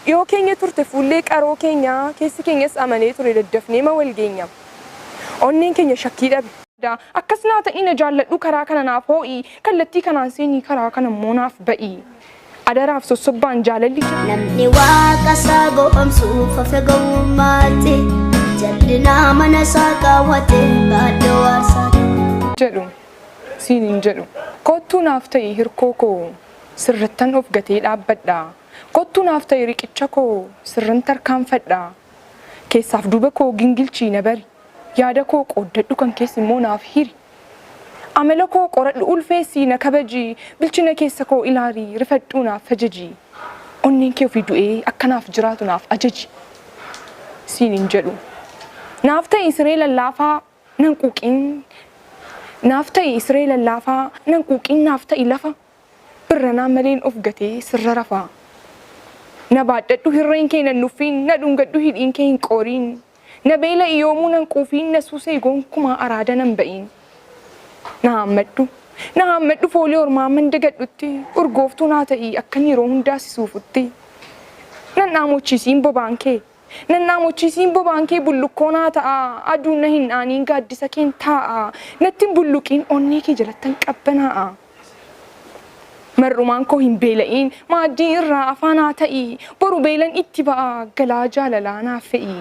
Yoo keenya turte fuullee qaroo keenya keessi keenyas amanee ture daddafnee ma wal geenya. Onneen keenya shakkii dhabe. Akkas naa ta'ii na jaalladhu karaa kana naaf hoo'i kallattii kanaan seenii karaa kana immoo naaf ba'i. Adaraaf sossobbaan jaalalli jira. Namni waaqa isaa goomsuuf hafe gowwummaatti jallinaa mana isaa kaawwate baaddoo waasaati. Jedhu siiniin jedhu kottuu naaf ta'ii hirkoo koo sirrittan of gatee dhaabbadha. Kottuu naaf ta'ii riqicha koo sirran tarkaanfadha. Keessaaf duuba koo gingilchii na bari. Yaada koo qooddadhu kan keessi immoo naaf hiri. Amala koo qoradhu ulfeessii na kabaji. Bilchina keessa koo ilaalii rifadhuu naaf ajaji. Onneen kee ofii du'ee akkanaaf jiraatu naaf ajaji. Siiniin jedhu naaf ta'ii siree lallaafaa nan quuqiin. Naaf ta'ii siree lallaafaa nan quuqiin naaf ta'ii lafa. Birranaa maleen of gatee sirra rafaa. Na baadhadhu hirreen kee nan nuffiin na dhungadhu hidhiin kee hin qooriin. Na beela iyyoomuu nan quufiin na suusee gonkumaa araada nan ba'iin. Na hammadhu foolii ormaa mandagadhutti urgooftuu naa ta'ii akkan yeroo hundaa sisuufutti. Nan dhaamochiisiin bobaan kee. Nan dhaamochiisiin bobaan kee bullukkoo naa ta'a. Aduun na hin dhaaniin gaaddisa keen taa'a. Nattiin bulluqiin onnee kee jalattan qabbanaa'a. Mar'umaan koo hin beela'iin maaddii irraa afaanaa ta'ii. Boru beelan itti ba'a galaa jaalalaa naaf fe'i.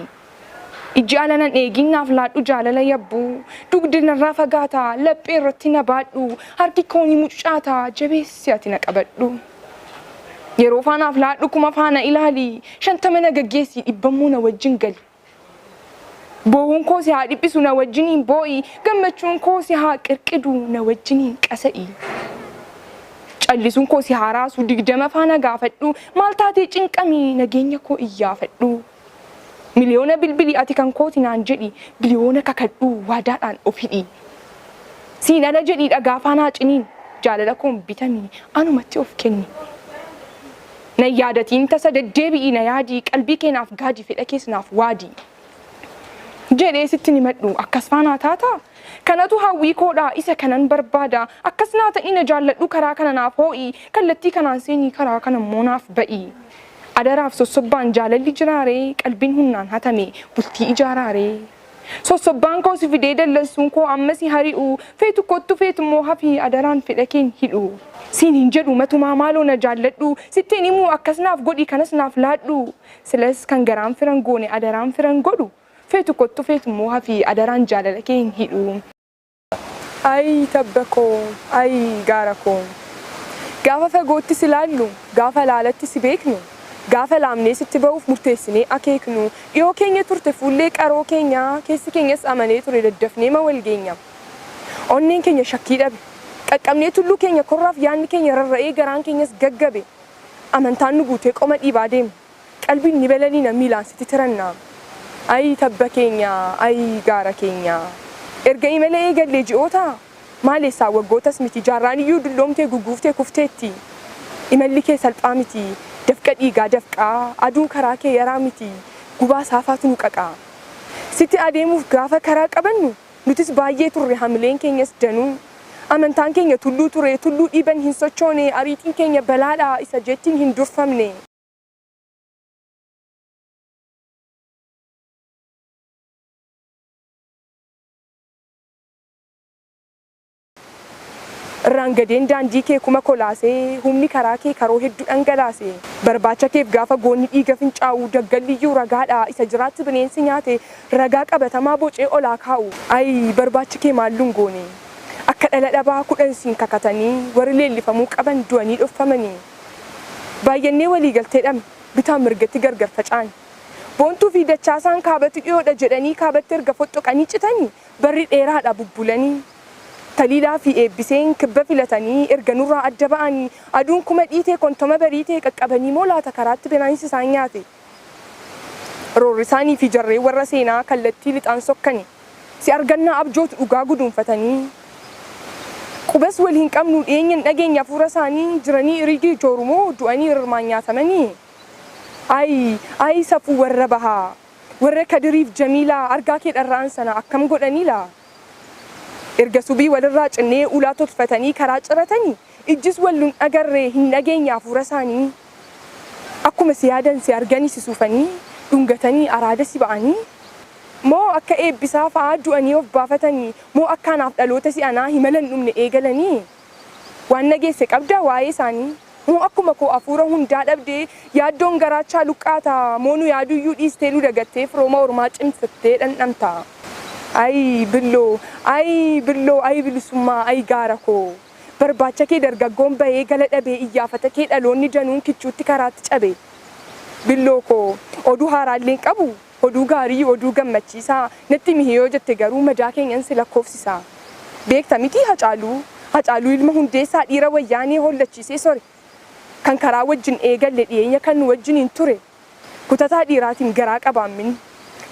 Ijji alanan eegin naaf laadhu jaalala yabbuu. Dugdi narraa fagaataa laphee irratti na baadhu. Harki koo ni muccaata jabeessi ati na qabadhu. Yeroo faanaaf laadhu kuma faana ilaali. 50 na gaggeessi dhibbamuu na wajjin gali. Boo'uun koo si haa dhiphisu na wajjiniin boo'i. Gammachuun koo si haa qirqidu na wajjiniin qasa'i. Callisuun koo si haa raasu 20 faana gaafadhu. Maal taatee cinqamii nageenya koo iyyaafadhu. Miliyoona bilbilii ati kan kooti naan jedhi biliyoona kakadhu waadaadhaan of hidhi. Siin ala jedhii dhagaa faanaa ciniin jaalala koon bitamii anumatti of kenni. Na yaadatiin tasa deddeebi'ii na yaadii qalbii keenaaf gaadii fedha keessanaaf waadii. Jedhee sitti ni madhu akkas faanaa taataa. Kanatu hawwii koodhaa isa kanan barbaada. Akkas naa ta'ii na jaalladhu karaa kana naaf hoo'i kallattii kanaan seenii karaa kana immoo naaf ba'i. Adaraaf sossobbaan jaalalli jiraaree qalbiin humnaan hatame bultii ijaaraaree. Sossobbaan koo si fidee dallansuun koo amma si hari'u feetu kottu feetu immoo hafii adaraan fedha keen hidhu. Siiniin jedhu matumaa maaloo na jaalladhu sittiin himuu akkas naaf godhi kanas naaf laadhu. Silas kan garaan firan goone adaraan firan godhu feetu kottu feetu immoo hafii adaraan jaalala keen hidhu. Ay tabba koo ay gaara koo gaafa fagootti si laallu gaafa laalatti si beeknu. Gaafa laamnee sitti ba'uuf murteessinee akeeknu dhiyoo keenya turte fuullee qaroo keenya keessi keenyas amanee ture daddafnee ma wal geenya. Onneen keenya shakkii dhabe. Qaqqabnee tulluu keenya korraaf yaadni keenya rarra'ee garaan keenyas gaggabe. Amantaan nu guutee qoma dhiibaa deema. Qalbiin ni balaliina miilaan sitti tirannaa. Ay tabba keenya ay gaara keenya. Erga imalee eegallee ji'oota maaleessaa waggootas miti jaarraan iyyuu dulloomtee gugguuftee kufteetti. Imalli kee salphaa miti. Dafqa dhiigaa dafqaa aduun karaa kee yaraa miti gubaa saafaatu nu qaqaa. Sitti adeemuuf gaafa karaa qabannu nutis baay'ee turre hamileen keenyas danuu. Amantaan keenya tulluu ture tulluu dhiiban hin sochoone ariitiin keenya balaadhaa isa jettiin hin durfamne. Rangadeen daandii kee kuma kolaasee humni karaa kee karoo hedduu dhangalaase. Barbaacha keef gaafa goonni dhiiga fincaa'u daggalliyyuu ragaadhaa isa jiraatti bineensi nyaate ragaa qabatamaa bocee olaa kaa'u. Ay barbaachi kee maalluun goone. Akka dhala dhabaa 10 siin kakatanii warri leellifamuu qaban du'anii dhoffamanii. Baay'annee walii galtee dhabne bitaan mirgatti gargar facaan. Boontuu fi dachaasaan kaabatti dhiyoodha jedhanii kaabatti erga foxxoqanii citanii barri dheeraadha bubbulanii. Taliilaa fi eebbiseen kibba filatanii erga nurraa adda ba'anii aduun kuma dhiitee kontoma bariitee qaqqabanii moo laata karaatti bineensi isaan nyaate. Roorri isaanii fi jarree warra seenaa kallattii lixaan sokkani si argannaa abjootu dhugaa guduunfatanii. Qubas wal hin qabnu dhiyeenyan dhageenya hafuura isaanii jiranii irigii joorumoo du'anii irmaan nyaatamanii. Ay safuu warra bahaa warra Kadiriif Jamiilaa argaa kee dharraan sana akkam godhanii laa. Erga subii walirraa cinnee ulaa tolfatanii karaa ciratanii ijjis walluun agarree hin dhageenya hafuura isaanii. Akkuma akkuma si yaadan si arganii si suufanii dhungatanii araada si ba'anii moo akka eebbisaa fa'aa du'anii of baafatanii moo akkaanaaf dhaloota si anaa himalan dhumne eegalanii waan nageesse qabdaa waa'ee isaanii moo akkuma koo afuura hundaa dhabdee yaaddoon garaachaa luqqaataa moo nu yaaduyyuu dhiistee nu dagattee firooma ormaa cimsattee dhandhamta ay billoo ay bilisummaa ay gaara koo barbaacha kee dargaggoon bahee gala dhabee iyyaafata kee dhaloonni danuun kichuutti karaatti cabe billoo koo oduu haaraalleen qabu oduu gaarii oduu gammachiisaa natti mihiyoo jette garuu madaa keenyan si lakkoofsisaa beekta miti Hacaaluu ilma hundeessaa dhiira wayyaanee hollachiisee sore kan karaa wajjin eegalle dhiyeenya kan nu wajjiniin ture kutataa dhiiraatiin garaa qabaammin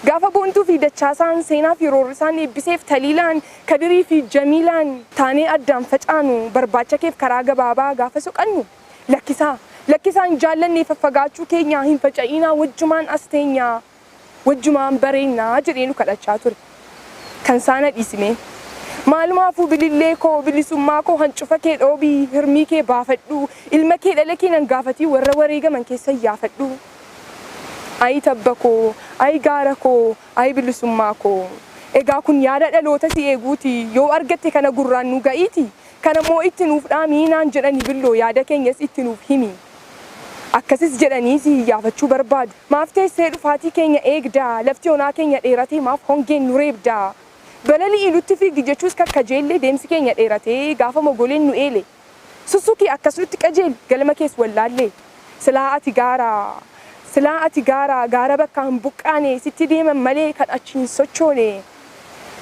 gaafa boontuu fi dachaasaan seenaa fi roorrisaan eebbiseef taliilaan kadirii fi jamiilaan taanee addaan facaanu barbaacha keef karaa gabaabaa gaafa soqannu lakkisaan jaallannee faffagaachuu keenyaa hin faca'inaa wajjumaan as teenyaa wajjumaan bareennaa jedhee nu kadhachaa ture kan saana dhiisime maalumaafuu bilillee koo bilisummaa koo hancufa kee dhoobii hirmii kee baafadhu ilma kee dhala kee nan gaafatii warra wareegaman keessa iyyaafadhu ay tabba koo ay gaara koo ay bilisummaa koo egaa kun yaada dhaloota si eeguuti yoo argatte kana gurraan nu ga'iiti kana moo itti nuuf dhaamii naan jedhani billoo yaada keenyas itti nuuf himi akkasis jedhanii si iyyaafachuu barbaadu maaf teessee dhufaatii keenya eegdaa lafti onaa keenya dheeratee maaf hongeen nu reebdaa balali ilutti fiigdi jechuus kakkajeellee deemsi keenya dheeratee gaafa mogoleen nu eele sussuki akkasutti qajeel galma kees wallaallee silaa ati gaara bakka hin buqqaane sitti deeman malee kan achiin sochoone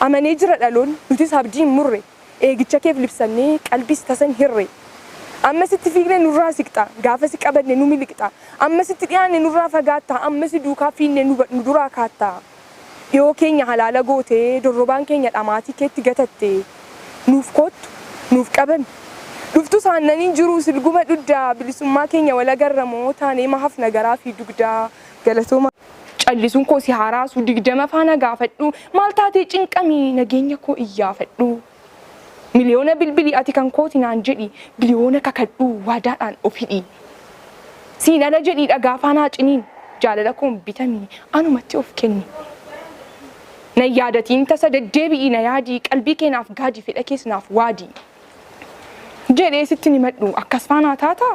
amanee jira dhaloon nutis abdiin murre eegicha keef libsannee qalbis tasan hirre amma sitti fiigne nurraa siqxa gaafa si qabanne nu miliqxa amma sitti dhiyaanne nurraa fagaatta amma si duukaa fiinne nu duraa kaatta dhiyoo keenya halaala gootee dorrobaan keenya dhamaatii keetti gatatte nuuf kottu nuuf qaban dhuftu saannaniin jiru silguma dhuddaa bilisummaa keenya wala garramoo taanee mahaf nagaraa fi dugdaa galatooma callisuun koo si haaraasu 20 faana gaafadhu maal taatee cinqamii nageenya koo iyyaafadhu miliyoona bilbilii ati kan kooti naan jedhi biliyoona kakadhu waadaadhaan of hidhi siin ala jedhi dhagaa faanaa ciniin jaalala koon bitamii anumatti of kenni na yaadatiin tasa deddeebi'i na yaadii qalbii keenaaf gaadii fedha keessanaaf waadii jedhee sitti nimadhu akkas faanaa taata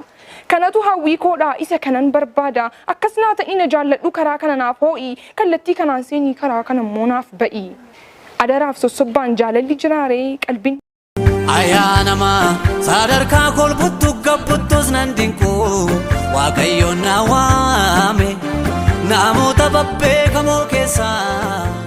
kanatu hawwii koodhaa isa kanan barbaada akkas naa ta'ii na jaalladhu karaa kana naaf hoo'i kallattii kanaan seenii karaa kana immoo naaf ba'i adaraaf sossobbaan jaalalli jiraaree qalbiin ayyaanama sadarkaa kolbuttu gabbuttus nan dinqu waaqayyoon na waame namoota babbeekamoo keessaa